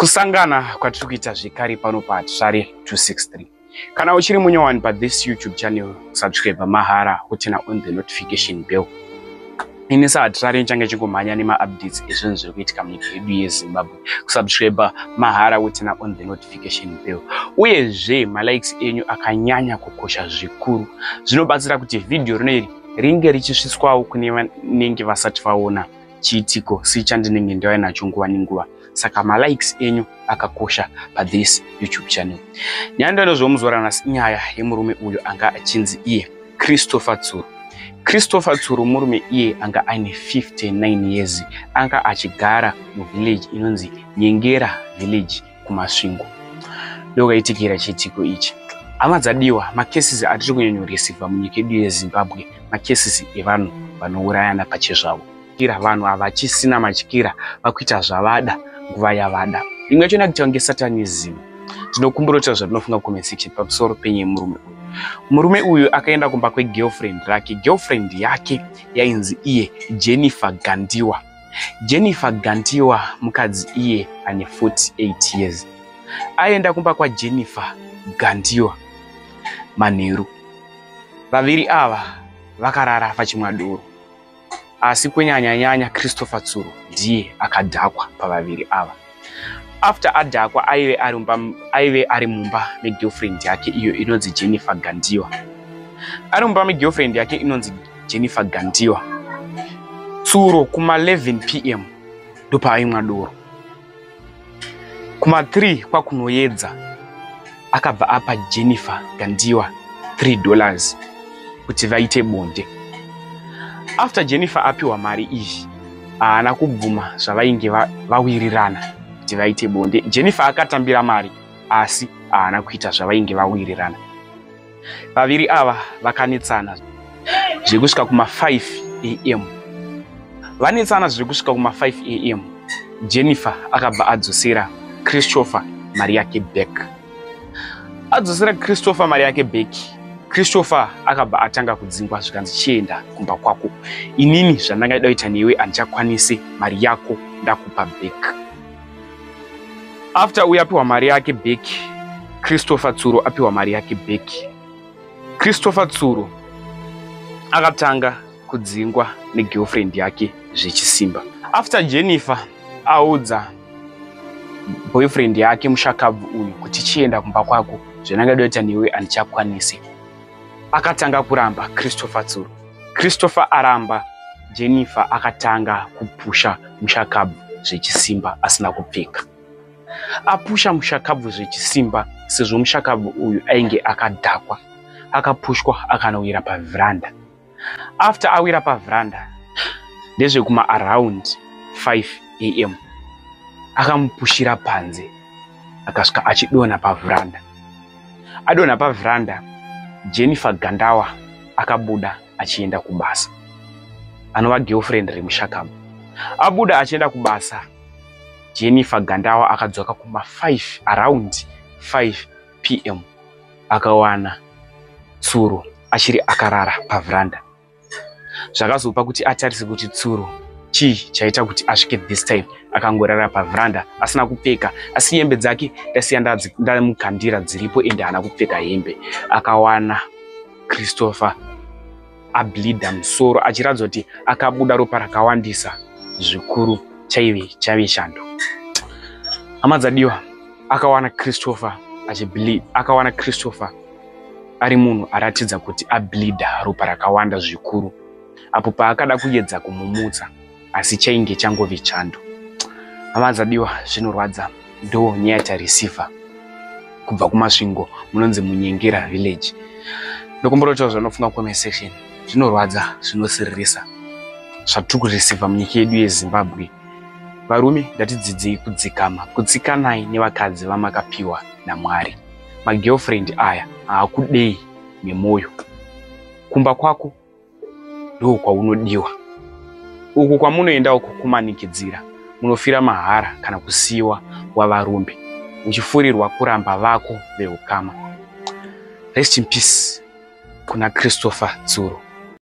Kusangana kwatiri kuita zvekare pano paTsvare 263. Kana uchiri munyowani pa this YouTube channel, subscribe mahara utina on the notification bell. Ini saTsvare nchange chingomhanya nema updates ezvinhu zviri kuitika munyika yedu yeZimbabwe. Kusubscribe mahara utina on the notification bell. Uyezve ma likes enyu akanyanya kukosha zvikuru. Zvinobatsira kuti video rineri ringe richisviswawo kune vanenge vasati vaona chiitiko sichandinenge ndauya nacho nguva nenguva. Saka ma likes enyu akakosha pa this YouTube channel. Nyanda nozomuzora nasi nyaya yemurume uyo anga achinzi iye Christopher Tsuru. Christopher Tsuru murume iye anga aine 59 years, anga achigara mu village inonzi Nyengera village kumasvingo. Ndokaitikira chiitiko ichi. Amadzadiwa macases atiri kunyonyoresivha munyika yedu yeZimbabwe, macases evanhu vanourayana pachezvavo. Kira vanhu avachisina matyira vakuita zvavada nguva yavada. Imwe yacho inakuita ngesatanism. Tinokumbura kuti zvatinofunga comment section pamusoro penye murume uyu. Murume uyu akaenda kumba kwegirlfriend rake. Girlfriend yake yainzi iye Jennifer Gandiwa. Jennifer Gandiwa mukadzi iye ane 48 years. Aenda kumba kwa Jennifer Gandiwa manheru. Vaviri ava vakarara pachimwadoro. Asi kwenyanya Christopher Tsuru ndiye akadhakwa pavaviri ava. After adhakwa aive ari mumba megirlfriend yake iyo inonzi Jennifer Gandiwa. Ari mumba megirlfriend yake inonzi Jennifer Gandiwa. Tsuru kuma 11 PM ndopa aimwa doro. Kuma 3 kwakunoedza akabva apa Jennifer Gandiwa $3 kuti vaite bonde. After Jennifer apiwa mari izvi, haana kubvuma zvavainge vawirirana kuti vaite bonde. Jennifer akatambira mari asi haana kuita zvavainge vawirirana. Vaviri ava vakanetsana zvekusvika kuma 5 AM. Vanetsana zvekusvika kuma 5 AM. Jennifer akabva adzosera Christopher mari yake back. Adzosera Christopher mari yake back. Christopher akabva atanga kudzingwa zvikanzi chienda kumba kwako. Inini zvandangada kuita newe handichakwanisi, mari yako ndakupa back. After uyapiwa mari yake back, Christopher Tsuru apiwa mari yake back. Christopher Tsuru akatanga kudzingwa negirlfriend yake zvechisimba. After Jennifer audza boyfriend yake mushakabvu uyu kuti chienda kumba kwako, zvandangada kuita newe handichakwanisi, akatanga kuramba Christopher Tsuru. Christopher aramba, Jennifer akatanga kupusha mushakabvu zvechisimba asina kupfeka. Apusha mushakabvu zvechisimba sezvo mushakabvu uyu ainge akadhakwa. Akapushwa akanowira paveranda. After awira paveranda, ndezvekuma around 5 AM akamupushira panze akasvika achidonha paveranda. Adonha paveranda, Jennifer Gandiwa akabuda achienda kubasa. Anova girlfriend remushakabvu. Abuda achienda kubasa, Jennifer Gandiwa akadzoka kuma 5 around 5 PM akawana Tsuru achiri akarara paveranda. Zvakazopa kuti atarise kuti Tsuru chii chaita kuti asvike this time akangorara paveranda asina kupfeka, asi hembe dzake ndasiya ndamukandira dziripo ende haana kupfeka hembe. Akawana Christopher ableeda musoro achiratidza kuti akabuda ropa rakawandisa zvikuru chaive chando. Amadzadiwa akawana Christopher achibleed, akawana Christopher ari munhu aratidza kuti ableeda ropa rakawanda zvikuru. Apo paakada kuedza kumumutsa asi chainge changove chando. Amadzadiwa zvinorwadza. Ndo nyaya tareceiver kubva kumasvingo munonzi munyengera village. Ndokumbura kuti zvanofunga comment section zvinorwadza, zvinosiririsa zvatiri kureceiver munyika yedu yeZimbabwe. Varume ngatidzidzei kudzikama, kudzikanai nevakadzi vamakapiwa naMwari. Magirlfriend aya haakudei nemoyo. Kumba kwako ndo kwaunodiwa. Uku kwamunoenda uko kumanikidzira, munofira mahara kana kusiyiwa wavarume, uchifurirwa kuramba vako veukama. Rest in peace kuna Christopher Tsuru.